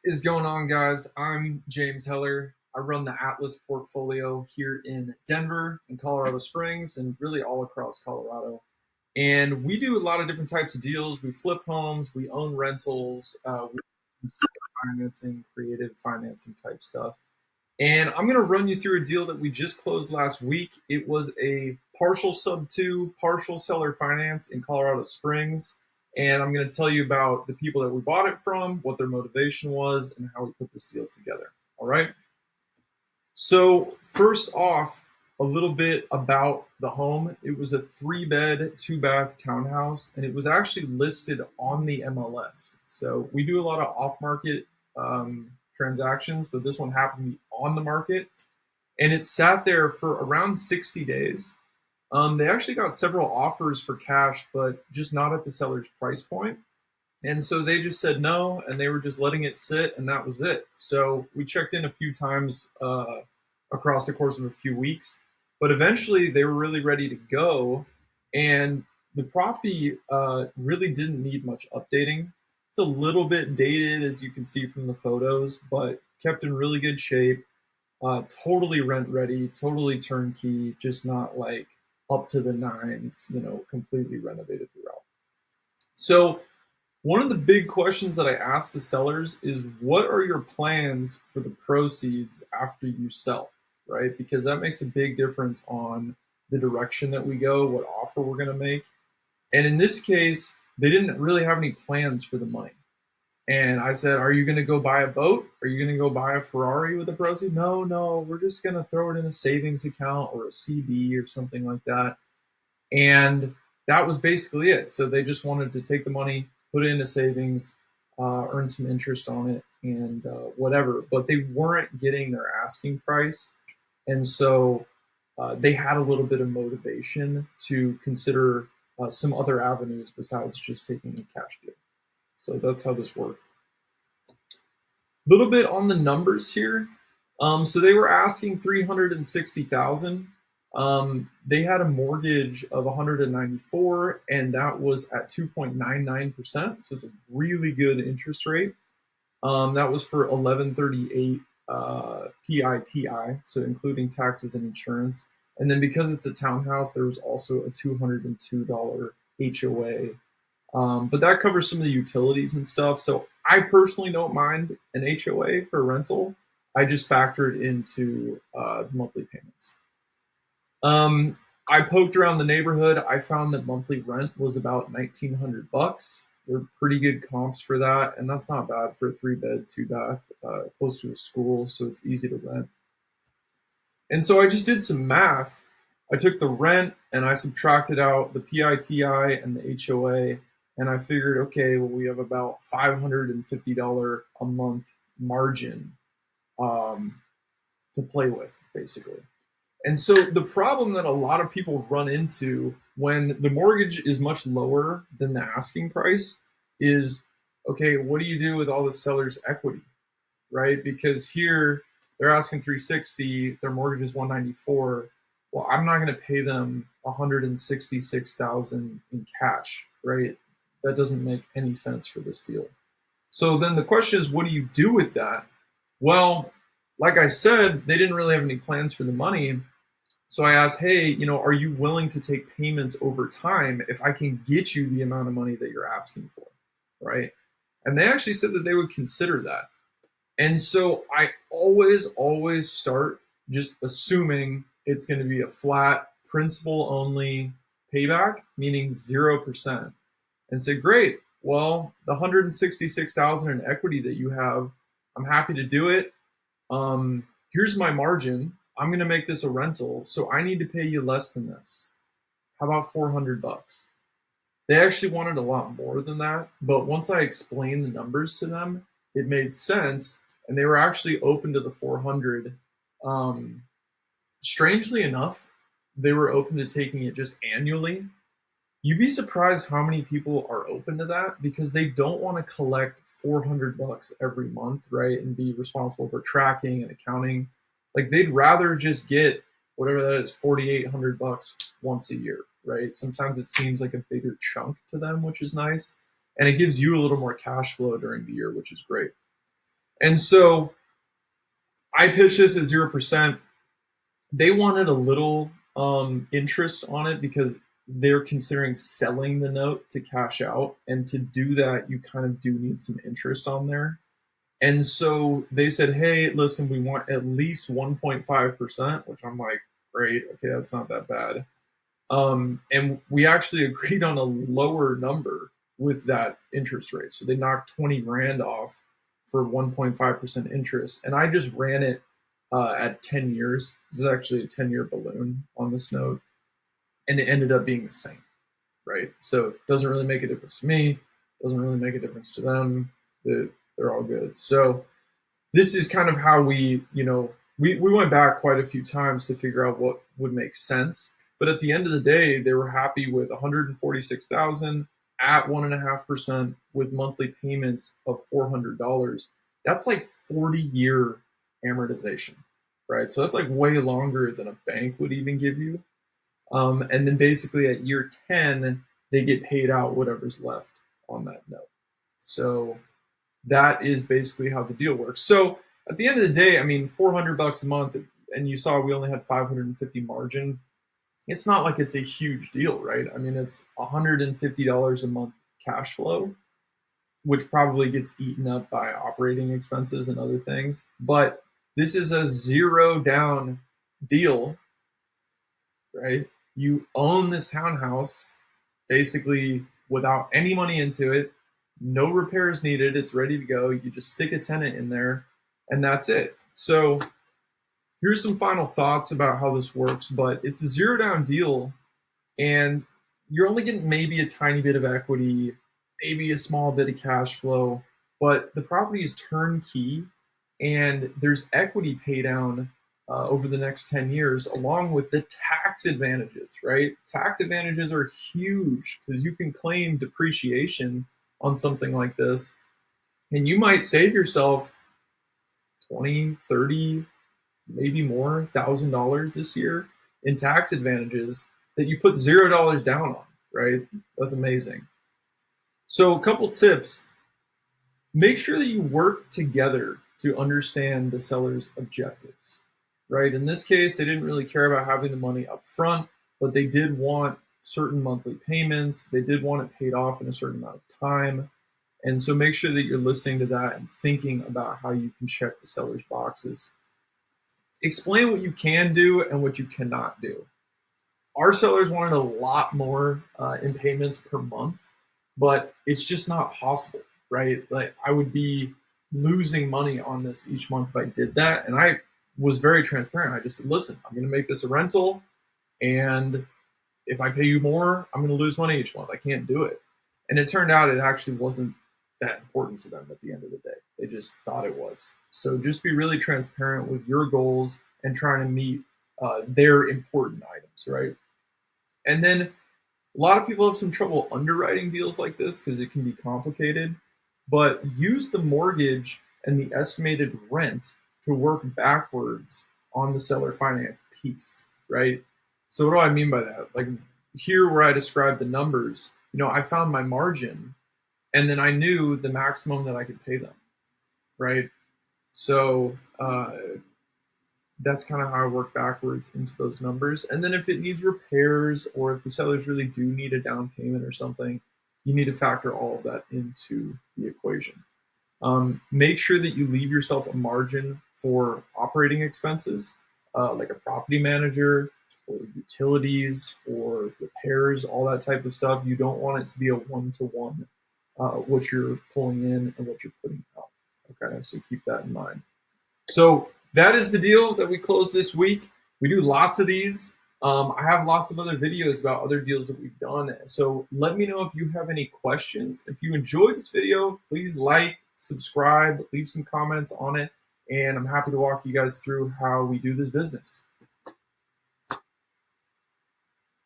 Is going on, guys? I'm James Heller. I run the Atlas portfolio here in Denver and Colorado Springs and really all across Colorado. And we do a lot of different types of deals. We flip homes, we own rentals, we do financing, creative financing type stuff. And I'm going to run you through a deal that we just closed last week. It was a partial Subto, partial seller finance in Colorado Springs. And I'm going to tell you about the people that we bought it from, what their motivation was, and how we put this deal together. All right. So, first off, a little bit about the home. It was a 3-bed, 2-bath townhouse, and it was actually listed on the MLS. So, we do a lot of off market transactions, but this one happened to be on the market, and it sat there for around 60 days. They actually got several offers for cash, but just not at the seller's price point. And so they just said no, and they were just letting it sit, and that was it. So we checked in a few times across the course of a few weeks, but eventually they were really ready to go. And the property really didn't need much updating. It's a little bit dated, as you can see from the photos, but kept in really good shape. Totally rent ready, totally turnkey, just not like up to the nines, completely renovated throughout. So one of the big questions that I ask the sellers is what are your plans for the proceeds after you sell, right? Because that makes a big difference on the direction that we go, what offer we're going to make. And in this case, they didn't really have any plans for the money. And I said, are you going to go buy a boat? Are you going to go buy a Ferrari with the proceeds? No, no, we're just going to throw it in a savings account or a CD or something like that. And that was basically it. So they just wanted to take the money, put it into savings, earn some interest on it, and whatever. But they weren't getting their asking price. And so they had a little bit of motivation to consider some other avenues besides just taking a cash deal. So that's how this worked. A little bit on the numbers here. So they were asking 360,000. They had a mortgage of 194, and that was at 2.99%. So it's a really good interest rate. That was for 1138 PITI, so including taxes and insurance. And then because it's a townhouse, there was also a $202 HOA. But that covers some of the utilities and stuff. So I personally don't mind an HOA for rental. I just factored into the monthly payments. I poked around the neighborhood. I found that monthly rent was about $1,900. They're pretty good comps for that, and that's not bad for a 3-bed, 2-bath, close to a school, so it's easy to rent. And so I just did some math. I took the rent and I subtracted out the PITI and the HOA, and I figured, okay, well, we have about $550 a month margin to play with, basically. And so the problem that a lot of people run into when the mortgage is much lower than the asking price is, okay, what do you do with all the seller's equity, right? Because here they're asking 360, their mortgage is 194. Well, I'm not going to pay them 166,000 in cash, right? That doesn't make any sense for this deal. So then the question is, what do you do with that? Well, like I said, they didn't really have any plans for the money. So I asked, hey, are you willing to take payments over time if I can get you the amount of money that you're asking for, right? And they actually said that they would consider that. And so I always start just assuming it's going to be a flat principal only payback, meaning 0%. And say, great, well, the 166,000 in equity that you have, I'm happy to do it. Here's my margin. I'm going to make this a rental, so I need to pay you less than this. How about $400? They actually wanted a lot more than that, but once I explained the numbers to them, it made sense, and they were actually open to the 400. Strangely enough, they were open to taking it just annually. You'd be surprised how many people are open to that because they don't want to collect $400 every month, right? And be responsible for tracking and accounting. Like they'd rather just get whatever that is, $4,800 once a year, right? Sometimes it seems like a bigger chunk to them, which is nice. And it gives you a little more cash flow during the year, which is great. And so I pitched this at 0%. They wanted a little interest on it because they're considering selling the note to cash out. And to do that, you kind of do need some interest on there. And so they said, hey, listen, we want at least 1.5%, which I'm like, great. Okay, that's not that bad. And we actually agreed on a lower number with that interest rate. So they knocked 20 grand off for 1.5% interest. And I just ran it at 10 years. This is actually a 10-year balloon on this note. And it ended up being the same, right? So it doesn't really make a difference to me. Doesn't really make a difference to them. They're all good. So this is kind of how we went back quite a few times to figure out what would make sense. But at the end of the day, they were happy with 146,000 at 1.5% with monthly payments of $400. That's like 40-year amortization, right? So that's like way longer than a bank would even give you. And then basically at year 10, they get paid out whatever's left on that note. So that is basically how the deal works. So at the end of the day, I mean, $400 a month, and you saw we only had 550 margin. It's not like it's a huge deal, right? I mean, it's $150 a month cash flow, which probably gets eaten up by operating expenses and other things. But this is a zero down deal, right? You own this townhouse basically without any money into it, no repairs needed, it's ready to go. You just stick a tenant in there, and that's it. So here's some final thoughts about how this works, but it's a zero down deal, and you're only getting maybe a tiny bit of equity, maybe a small bit of cash flow, but the property is turnkey, and there's equity pay down over the next 10 years, along with the tax advantages, right? Tax advantages are huge because you can claim depreciation on something like this, and you might save yourself 20, 30, maybe more $1,000 this year in tax advantages that you put $0 down on, right? That's amazing. So, a couple tips: make sure that you work together to understand the seller's objectives, right? In this case, they didn't really care about having the money up front, but they did want certain monthly payments. They did want it paid off in a certain amount of time. And so make sure that you're listening to that and thinking about how you can check the seller's boxes. Explain what you can do and what you cannot do. Our sellers wanted a lot more in payments per month, but it's just not possible, right? Like I would be losing money on this each month if I did that. And I was very transparent. I just said, listen, I'm going to make this a rental. And if I pay you more, I'm going to lose money each month. I can't do it. And it turned out it actually wasn't that important to them at the end of the day. They just thought it was. So just be really transparent with your goals and trying to meet their important items, right? And then a lot of people have some trouble underwriting deals like this because it can be complicated, but use the mortgage and the estimated rent to work backwards on the seller finance piece, right? So what do I mean by that? Like here where I described the numbers, I found my margin and then I knew the maximum that I could pay them, right? So that's kind of how I work backwards into those numbers. And then if it needs repairs or if the sellers really do need a down payment or something, you need to factor all of that into the equation. Make sure that you leave yourself a margin for operating expenses, like a property manager or utilities or repairs, all that type of stuff. You don't want it to be a one-to-one, what you're pulling in and what you're putting out. Okay, so keep that in mind. So that is the deal that we closed this week. We do lots of these. I have lots of other videos about other deals that we've done. So let me know if you have any questions. If you enjoyed this video, please like, subscribe, leave some comments on it. And I'm happy to walk you guys through how we do this business.